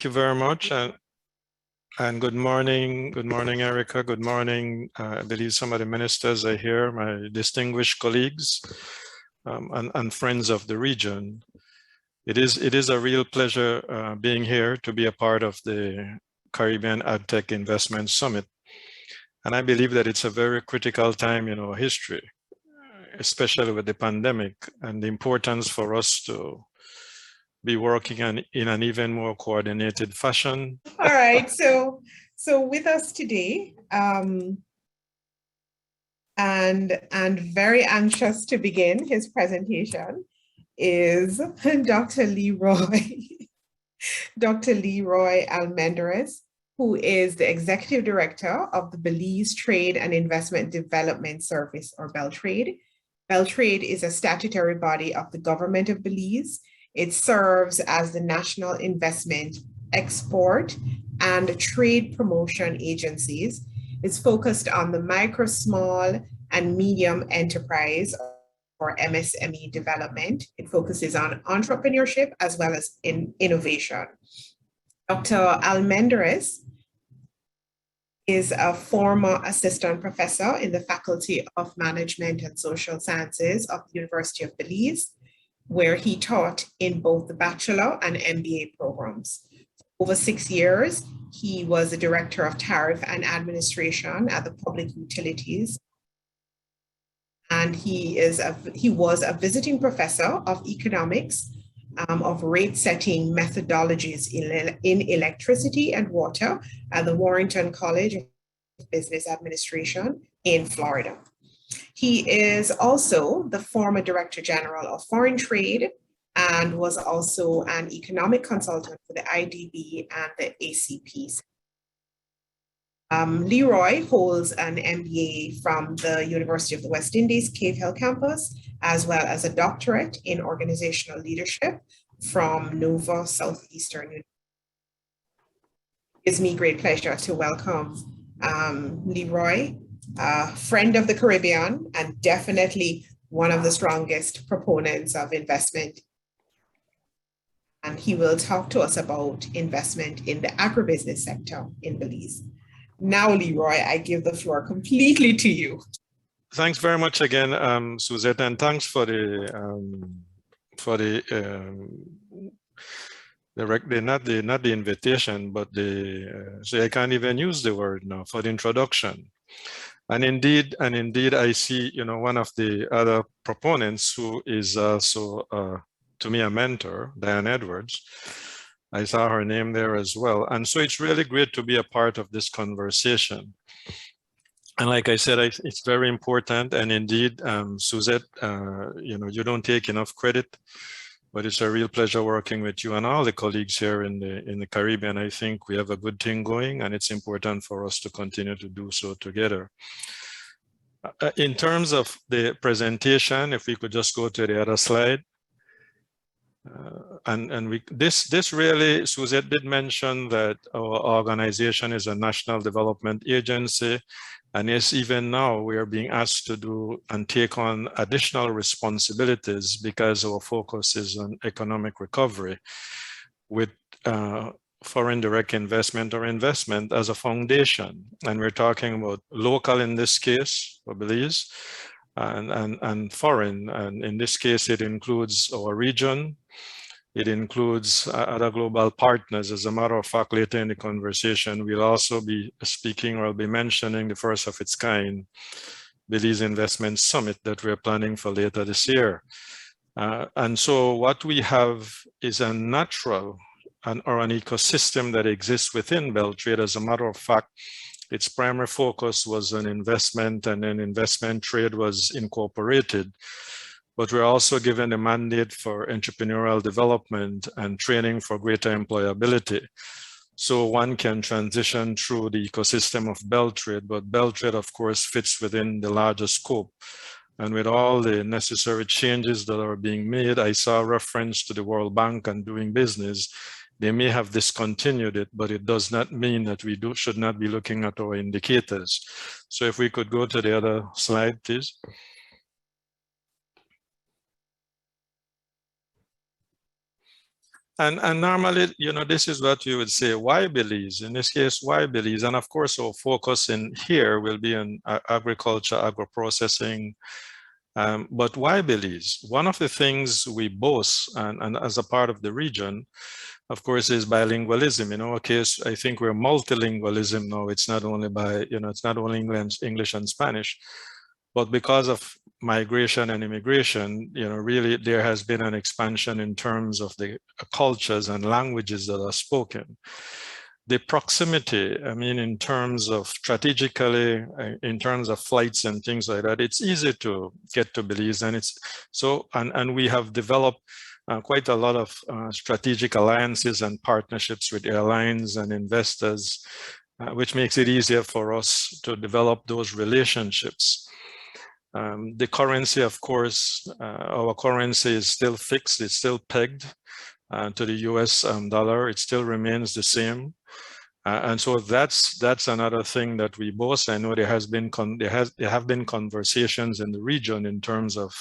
you very much. And good morning. Good morning, Erica. Good morning. I believe some of the ministers are here, my distinguished colleagues and friends of the region. It is a real pleasure being here to be a part of the Caribbean AgTech Investment Summit. And I believe that it's a very critical time in our history, especially with the pandemic and the importance for us to be working in an even more coordinated fashion. All right, so with us today, and very anxious to begin his presentation, is Dr. Leroy Almendarez, who is the Executive Director of the Belize Trade and Investment Development Service, or Beltrade. Beltrade is a statutory body of the government of Belize. It serves as the national investment, export, and trade promotion agencies. It's focused on the micro, small, and medium enterprise, or MSME development. It focuses on entrepreneurship as well as innovation. Dr. Almendarez is a former assistant professor in the Faculty of Management and Social Sciences of the University of Belize, where he taught in both the bachelor and MBA programs. For over 6 years, he was the Director of Tariff and Administration at the Public Utilities. And he was a visiting professor of economics of rate setting methodologies in electricity and water at the Warrington College of Business Administration in Florida. He is also the former Director General of Foreign Trade and was also an economic consultant for the IDB and the ACP. Leroy holds an MBA from the University of the West Indies, Cave Hill campus, as well as a doctorate in organizational leadership from Nova Southeastern University. It gives me great pleasure to welcome Leroy, friend of the Caribbean, and definitely one of the strongest proponents of investment. And he will talk to us about investment in the agribusiness sector in Belize. Now, Leroy, I give the floor completely to you. Thanks very much again, Suzette, and thanks for the not the invitation, but so I can't even use the word now, for the introduction. And indeed, I see, one of the other proponents who is also, to me, a mentor, Diane Edwards. I saw her name there as well. And so it's really great to be a part of this conversation. And like I said, it's very important. And indeed, Suzette, you don't take enough credit, but it's a real pleasure working with you and all the colleagues here in the Caribbean. I think we have a good thing going, and it's important for us to continue to do so together. In terms of the presentation, if we could just go to the other slide. This really, Suzette did mention that our organization is a national development agency. And yes, even now we are being asked to do and take on additional responsibilities because our focus is on economic recovery with foreign direct investment or investment as a foundation. And we're talking about local in this case, for Belize, and foreign. And in this case, it includes our region. It includes other global partners. As a matter of fact, later in the conversation, we'll also be speaking or I'll be mentioning the first of its kind Belize Investment Summit that we're planning for later this year. And so what we have is a natural or an ecosystem that exists within Beltrade. As a matter of fact, its primary focus was on investment, and then investment trade was incorporated. But we're also given a mandate for entrepreneurial development and training for greater employability. So one can transition through the ecosystem of Beltrade, but Beltrade, of course, fits within the larger scope. And with all the necessary changes that are being made, I saw reference to the World Bank and doing business. They may have discontinued it, but it does not mean that we should not be looking at our indicators. So if we could go to the other slide, please. And normally, this is what you would say, why Belize? In this case, why Belize? And of course, our focus in here will be on agriculture, agro-processing. But why Belize? One of the things we boast, and as a part of the region, of course, is bilingualism. In our case, I think we're multilingualism now. It's not only it's not only English and Spanish, but because of migration and immigration, really there has been an expansion in terms of the cultures and languages that are spoken. The proximity, I mean, in terms of strategically, in terms of flights and things like that, it's easy to get to Belize, and and we have developed quite a lot of strategic alliances and partnerships with airlines and investors, which makes it easier for us to develop those relationships. The currency, of course, our currency is still fixed, it's still pegged to the US dollar, it still remains the same. And so that's another thing that we boast. I know there have been conversations in the region in terms of,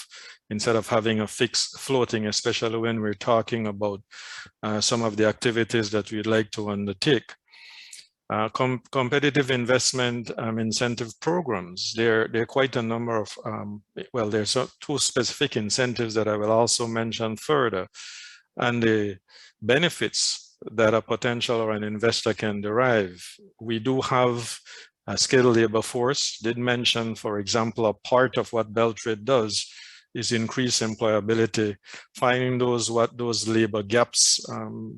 instead of having a fixed floating, especially when we're talking about some of the activities that we'd like to undertake. Competitive investment incentive programs. There are quite a number of, well, there's two specific incentives that I will also mention further. And the benefits that a potential or an investor can derive. We do have a skilled labor force. Did mention, for example, a part of what Beltrade does is increase employability, finding those labor gaps,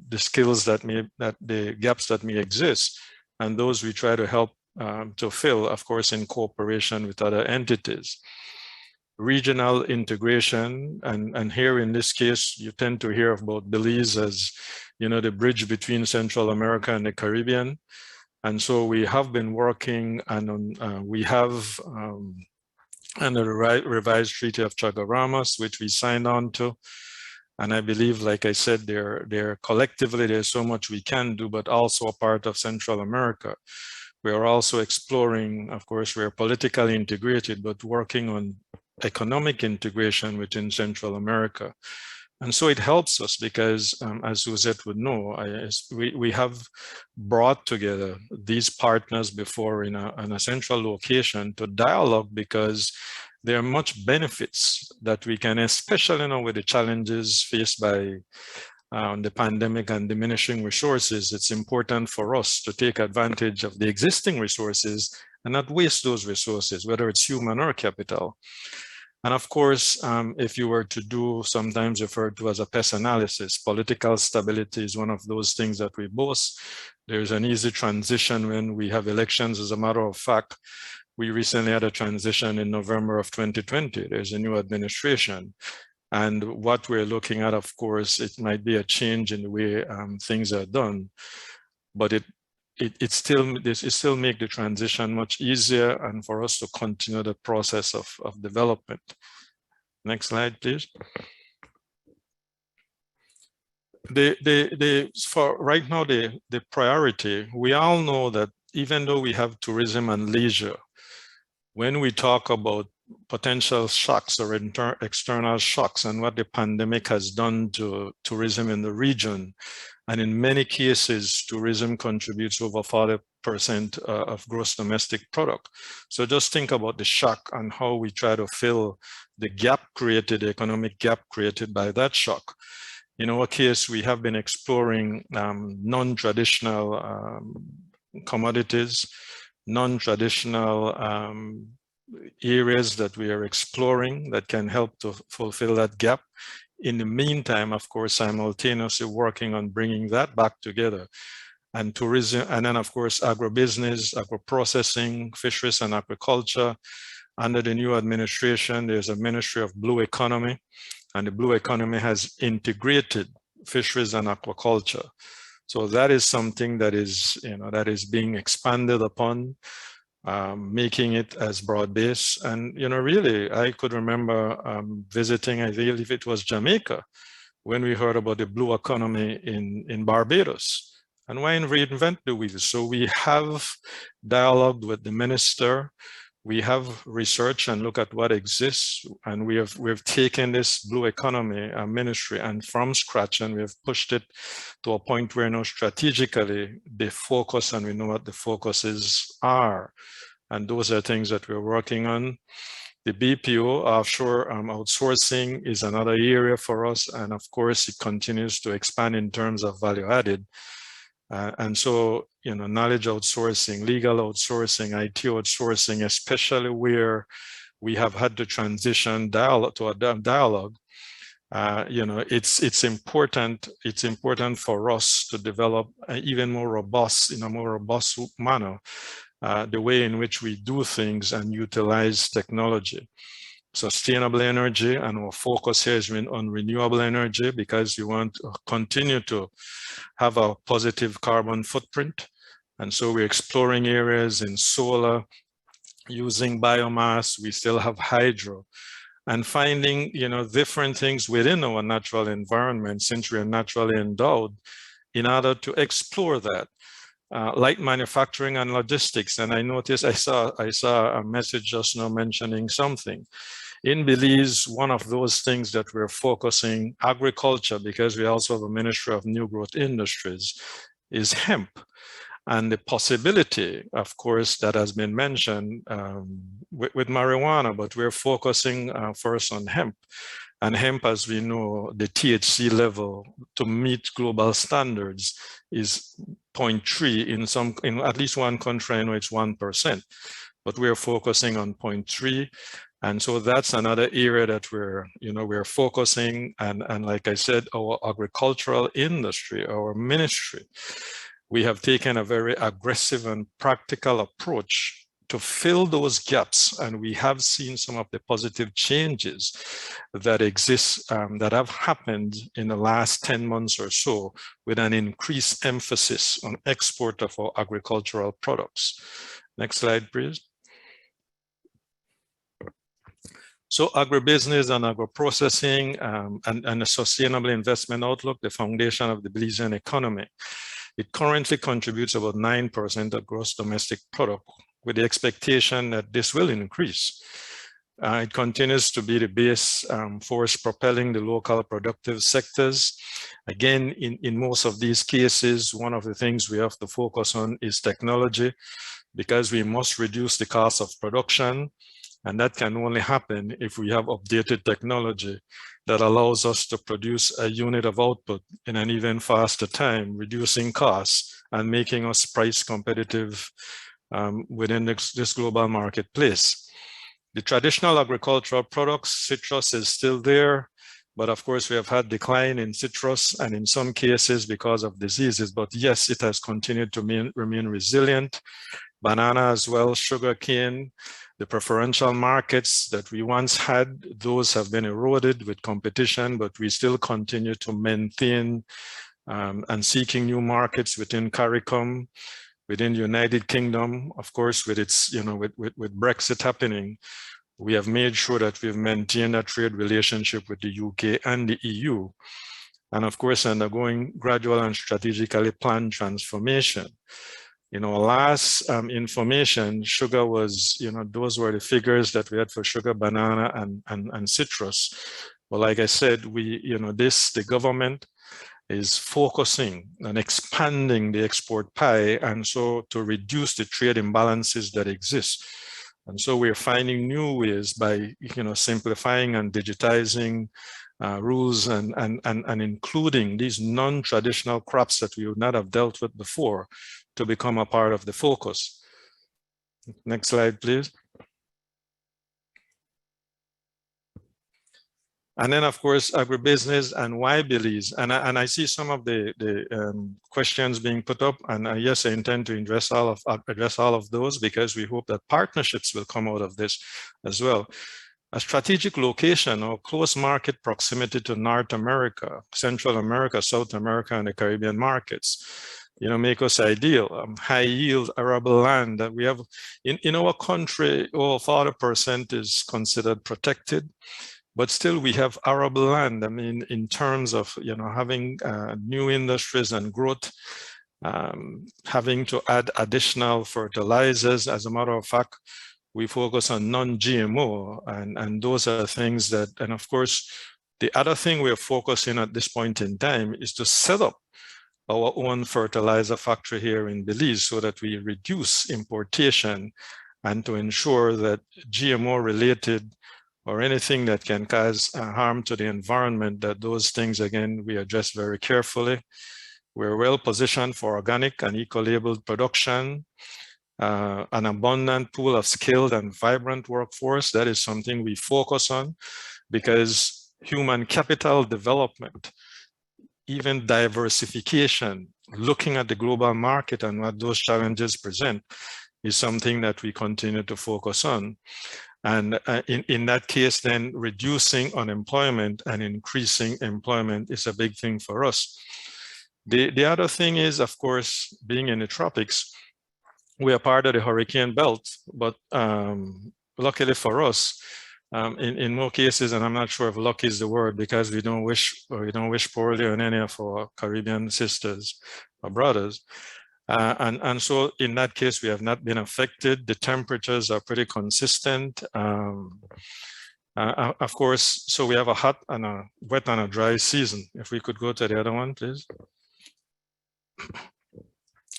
the skills the gaps that may exist, and those we try to help to fill, of course, in cooperation with other entities. Regional integration, and here in this case, you tend to hear about Belize as, the bridge between Central America and the Caribbean. And so we have been working, and we have under the revised Treaty of Chaguaramas, which we signed on to. And I believe, like I said, they're collectively, there's so much we can do, but also a part of Central America. We are also exploring, of course, we're politically integrated, but working on economic integration within Central America. And so it helps us because, as Suzette would know, we have brought together these partners before in a central location to dialogue, because there are much benefits that we can, especially now with the challenges faced by the pandemic and diminishing resources. It's important for us to take advantage of the existing resources and not waste those resources, whether it's human or capital. And of course, if you were to do sometimes referred to as a PES analysis, political stability is one of those things that we boast. There's an easy transition when we have elections. As a matter of fact, we recently had a transition in November of 2020. There's a new administration. And what we're looking at, of course, it might be a change in the way things are done, but it still make the transition much easier and for us to continue the process of development. Next slide, please. For right now, the priority, we all know that even though we have tourism and leisure, when we talk about potential shocks or external shocks and what the pandemic has done to tourism in the region, and in many cases, tourism contributes over 40% of gross domestic product. So just think about the shock and how we try to fill the gap created, the economic gap created by that shock. In our case, we have been exploring non-traditional commodities, non-traditional areas that we are exploring that can help to fulfill that gap. In the meantime, of course, simultaneously working on bringing that back together. And tourism, and then of course, agribusiness, agro-processing, fisheries and aquaculture. Under the new administration, there's a Ministry of Blue Economy, and the Blue Economy has integrated fisheries and aquaculture. So that is something that is, that is being expanded upon, making it as broad-based. And, really, I could remember visiting, I believe it was Jamaica, when we heard about the blue economy in Barbados. And why reinvent the wheel? So we have dialogued with the minister. We have research and look at what exists, and we've taken this blue economy ministry and from scratch, and we've pushed it to a point where now strategically the focus, and we know what the focuses are, and those are things that we're working on. The BPO, offshore outsourcing, is another area for us, and of course it continues to expand in terms of value added. And so, knowledge outsourcing, legal outsourcing, IT outsourcing, especially where we have had to transition to a dialogue, it's important. It's important for us to develop even more robust, in a more robust manner, the way in which we do things and utilize technology. Sustainable energy, and our focus here is on renewable energy, because you want to continue to have a positive carbon footprint. And so we're exploring areas in solar, using biomass. We still have hydro, and finding different things within our natural environment, since we are naturally endowed, in order to explore that. Light manufacturing and logistics. And I noticed, I saw a message just now mentioning something. In Belize, one of those things that we're focusing, agriculture, because we also have a Ministry of New Growth Industries, is hemp. And the possibility, of course, that has been mentioned with marijuana, but we're focusing first on hemp. And hemp, as we know, the THC level to meet global standards is 0.3. In at least one country, I know it's 1%, but we're focusing on 0.3. And so that's another area that we're focusing. And like I said, our agricultural industry, our ministry, we have taken a very aggressive and practical approach to fill those gaps. And we have seen some of the positive changes that exist, that have happened in the last 10 months or so, with an increased emphasis on export of our agricultural products. Next slide, please. So agribusiness and agro-processing and a sustainable investment outlook, the foundation of the Belizean economy. It currently contributes about 9% of gross domestic product, with the expectation that this will increase. It continues to be the base force propelling the local productive sectors. Again, in most of these cases, one of the things we have to focus on is technology, because we must reduce the cost of production. And that can only happen if we have updated technology that allows us to produce a unit of output in an even faster time, reducing costs and making us price competitive within this global marketplace. The traditional agricultural products, citrus is still there, but of course we have had decline in citrus, and in some cases because of diseases, but yes, it has continued to remain resilient. Banana as well, sugarcane. The preferential markets that we once had, those have been eroded with competition, but we still continue to maintain and seeking new markets within CARICOM, within the United Kingdom. Of course, with its, with Brexit happening, we have made sure that we've maintained a trade relationship with the UK and the EU. And of course, undergoing gradual and strategically planned transformation. Last information, sugar was, those were the figures that we had for sugar, banana, and citrus. But like I said, the government is focusing on expanding the export pie, and so to reduce the trade imbalances that exist. And so we're finding new ways by, simplifying and digitizing rules and including these non-traditional crops that we would not have dealt with before to become a part of the focus. Next slide, please. And then, of course, agribusiness and why Belize. And I see some of the questions being put up, and yes, I intend to address all of those, because we hope that partnerships will come out of this as well. A strategic location or close market proximity to North America, Central America, South America, and the Caribbean markets, make us ideal. High yield arable land that we have in our country, over 40% is considered protected, but still we have arable land. I mean, in terms of, having new industries and growth, having to add additional fertilizers. As a matter of fact, We focus on non-GMO, and those are things that, and of course, the other thing we're focusing at this point in time is to set up our own fertilizer factory here in Belize so that we reduce importation and to ensure that GMO related or anything that can cause harm to the environment, that those things, again, we address very carefully. We're well positioned for organic and eco-labeled production, an abundant pool of skilled and vibrant workforce. That is something we focus on because human capital development, even diversification, looking at the global market and what those challenges present is something that we continue to focus on. And in that case, then reducing unemployment and increasing employment is a big thing for us. The other thing is, of course, being in the tropics, we are part of the hurricane belt, but luckily for us, in more cases, and I'm not sure if lucky is the word, because we don't wish poorly on any of our Caribbean sisters or brothers. And so in that case, we have not been affected. The temperatures are pretty consistent. Of course, so we have a hot and a wet and a dry season. If we could go to the other one, please.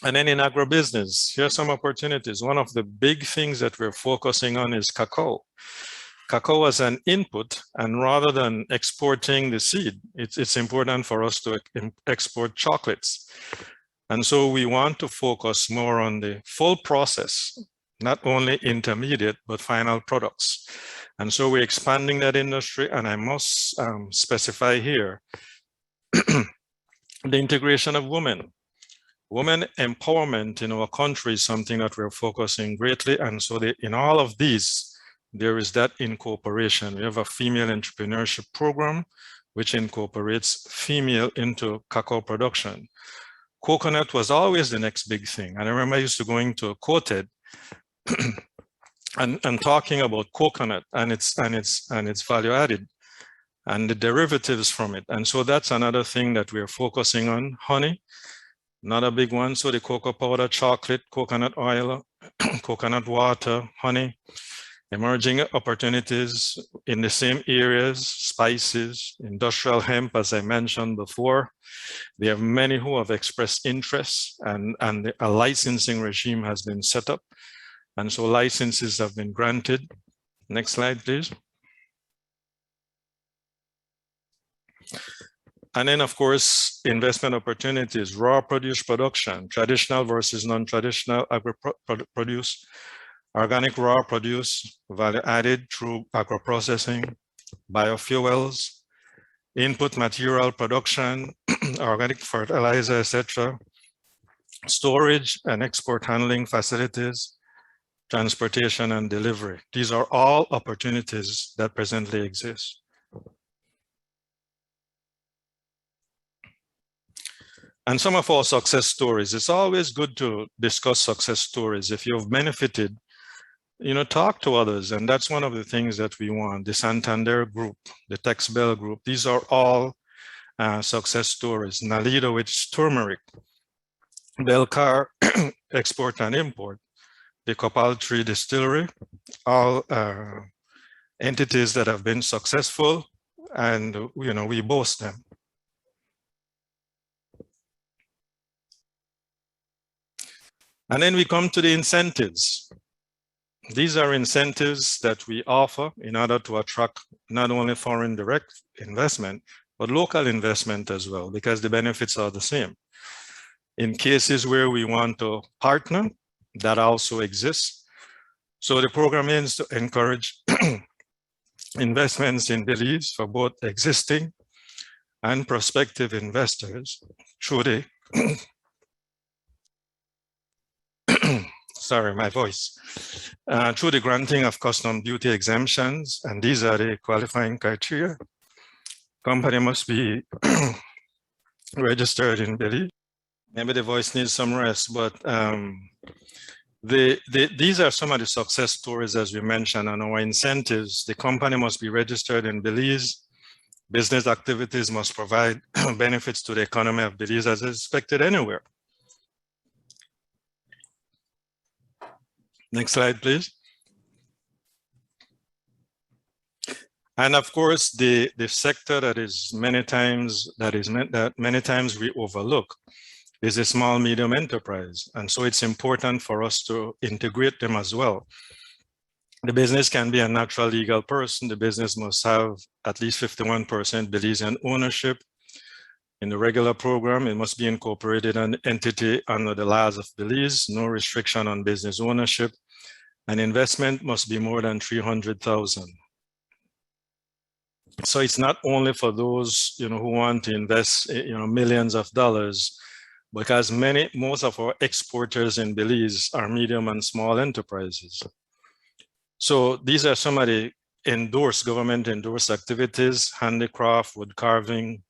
And then in agribusiness, here are some opportunities. One of the big things that we're focusing on is cacao. Cacao as an input, and rather than exporting the seed, it's important for us to export chocolates. And so we want to focus more on the full process, not only intermediate, but final products. And so we're expanding that industry, and I must specify here the integration of women. Women empowerment in our country is something that we're focusing greatly. And so in all of these, there is that incorporation. We have a female entrepreneurship program, which incorporates female into cacao production. Coconut was always the next big thing. And I remember I used to going to a Coted and talking about coconut and its value added and the derivatives from it. And so that's another thing that we're focusing on. Honey, not a big one. So the cocoa powder, chocolate, coconut oil, coconut water, honey, emerging opportunities in the same areas, spices, industrial hemp, as I mentioned before. There are many who have expressed interest, and a licensing regime has been set up. And so licenses have been granted. Next slide, please. And then, of course, investment opportunities, raw produce production, traditional versus non-traditional agri-produce, organic raw produce, value added through agro-processing, biofuels, input material production, organic fertilizer, etc., storage and export handling facilities, transportation and delivery. These are all opportunities that presently exist. And some of our success stories, it's always good to discuss success stories. If you've benefited, talk to others. And that's one of the things that we want. The Santander Group, the Texbel Group, these are all success stories. Nalida with turmeric, Belcar export and import, the Copal Tree Distillery, all entities that have been successful, and we boast them. And then we come to the incentives. These are incentives that we offer in order to attract not only foreign direct investment, but local investment as well, because the benefits are the same. In cases where we want to partner, that also exists. So the program aims to encourage investments in Belize for both existing and prospective investors through the sorry, my voice, through the granting of custom duty exemptions, and these are the qualifying criteria. Company must be registered in Belize. Maybe the voice needs some rest, but these are some of the success stories, as we mentioned, and our incentives. The company must be registered in Belize. Business activities must provide benefits to the economy of Belize as expected anywhere. Next slide, please. And of course, the sector that is many times we overlook is a small medium enterprise. And so it's important for us to integrate them as well. The business can be a natural legal person. The business must have at least 51% Belizean ownership. In the regular program, it must be incorporated an entity under the laws of Belize, no restriction on business ownership, and investment must be more than 300,000. So it's not only for those, who want to invest, millions of dollars, because most of our exporters in Belize are medium and small enterprises. So these are some of the government endorsed activities: handicraft, wood carving,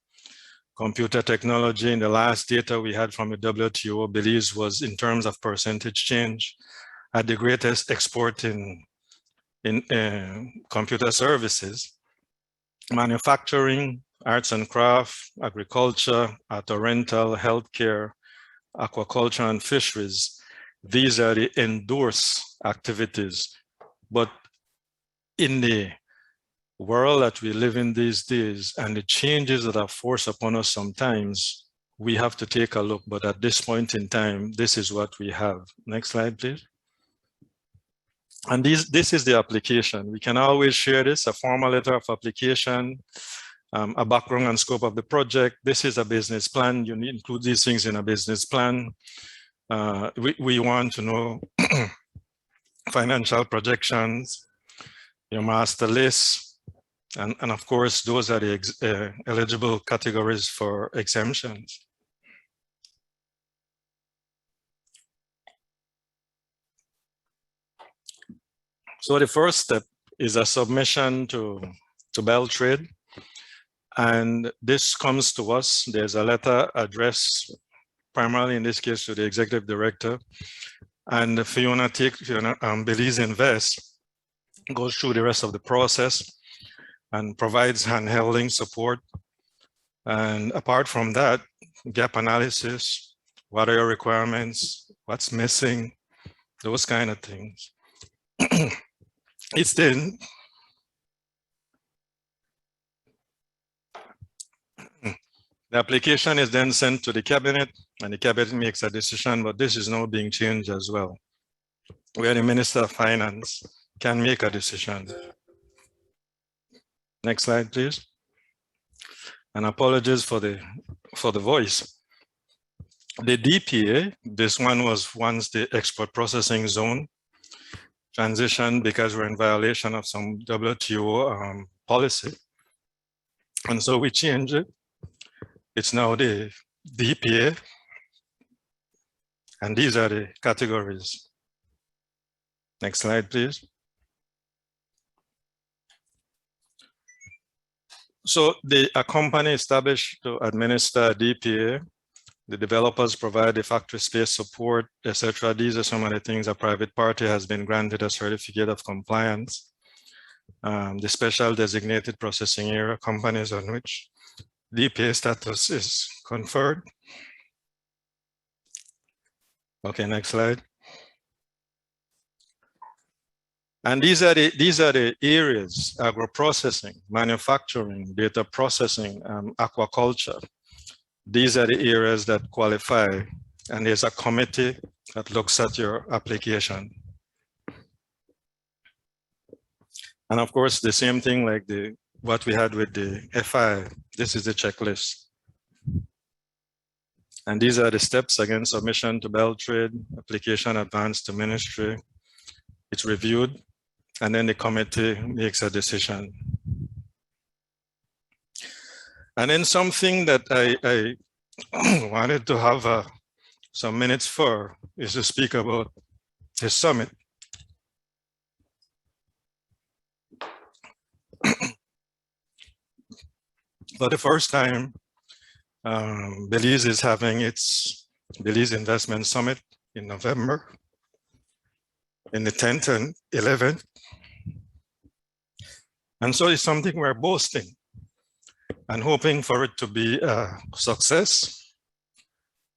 computer technology. In the last data we had from the WTO, Belize was, in terms of percentage change, at the greatest export in computer services. Manufacturing, arts and craft, agriculture, auto rental, healthcare, aquaculture, and fisheries. These are the endorsed activities. But in the world that we live in these days and the changes that are forced upon us sometimes, we have to take a look. But at this point in time, this is what we have. Next slide, please. And this is the application. We can always share this, a formal letter of application, a background and scope of the project. This is a business plan. You need to include these things in a business plan. We want to know financial projections, your master list, and of course, those are the eligible categories for exemptions. So the first step is a submission to Beltrade. And this comes to us. There's a letter addressed primarily in this case to the executive director. And Fiona Belize Invest goes through the rest of the process and provides handholding support. And apart from that, gap analysis, what are your requirements, what's missing, those kind of things. It's then the application is then sent to the cabinet, and the cabinet makes a decision, but this is now being changed as well, where the Minister of Finance can make a decision. Next slide, please. And apologies for the voice. The DPA, this one was once the export processing zone, transition because we're in violation of some WTO policy. And so we changed it. It's now the DPA. And these are the categories. Next slide, please. So a company established to administer DPA, the developers provide the factory space support, etc. These are some of the things a private party has been granted a certificate of compliance. The special designated processing area companies on which DPA status is conferred. Okay, next slide. And these are the areas: agro-processing, manufacturing, data processing, aquaculture. These are the areas that qualify, and there's a committee that looks at your application. And of course, the same thing like what we had with the FI. This is the checklist. And these are the steps: again, submission to Beltrade, application advanced to ministry. It's reviewed, and then the committee makes a decision. And then something that I wanted to have some minutes for is to speak about the summit. For the first time, Belize is having its Belize Investment Summit in November, in the 10th and 11th. And so it's something we're boasting and hoping for it to be a success.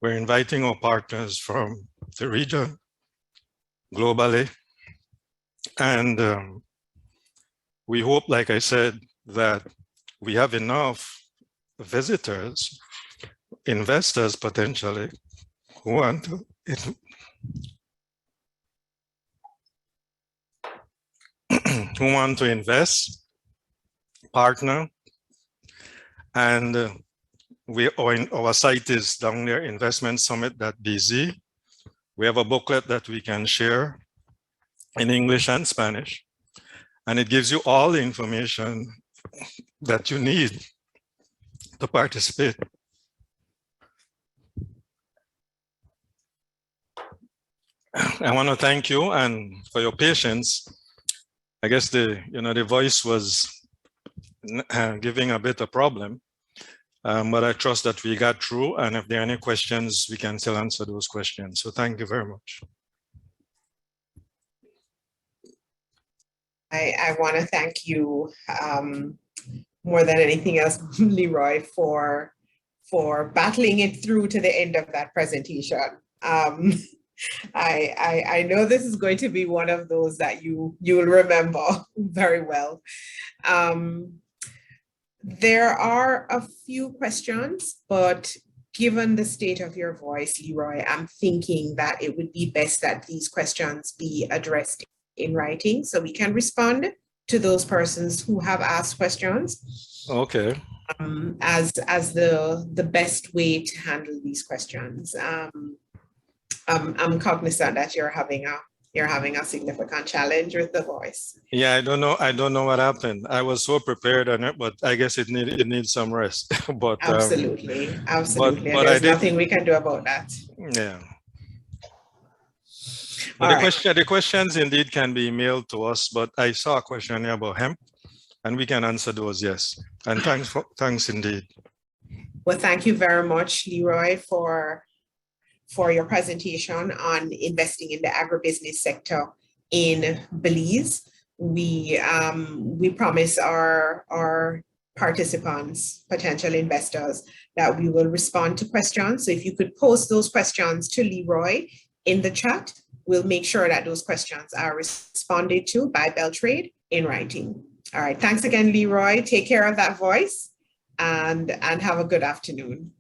We're inviting our partners from the region, globally. And we hope, like I said, that we have enough visitors, investors potentially, who want to, who want to invest, partner, and our site is down there, investmentsummit.bz. We have a booklet that we can share in English and Spanish, and it gives you all the information that you need to participate. I want to thank you and for your patience. I guess the voice was giving a bit of problem, but I trust that we got through, and if there are any questions, we can still answer those questions. So thank you very much. I want to thank you more than anything else, Leroy, for battling it through to the end of that presentation. I know this is going to be one of those that you'll remember very well. There are a few questions, but given the state of your voice, Leroy, I'm thinking that it would be best that these questions be addressed in writing so we can respond to those persons who have asked questions. Okay. As the best way to handle these questions. I'm cognizant that you're having a significant challenge with the voice. Yeah, I don't know what happened. I was so prepared on it, but I guess it needs some rest. But absolutely. But there's nothing we can do about that. Yeah. But the questions indeed can be emailed to us, but I saw a question here about hemp, and we can answer those, yes. And thanks indeed. Well, thank you very much, Leroy, for your presentation on investing in the agribusiness sector in Belize. We promise our participants, potential investors, that we will respond to questions. So if you could post those questions to Leroy in the chat, we'll make sure that those questions are responded to by Beltrade in writing. All right, thanks again, Leroy. Take care of that voice and have a good afternoon.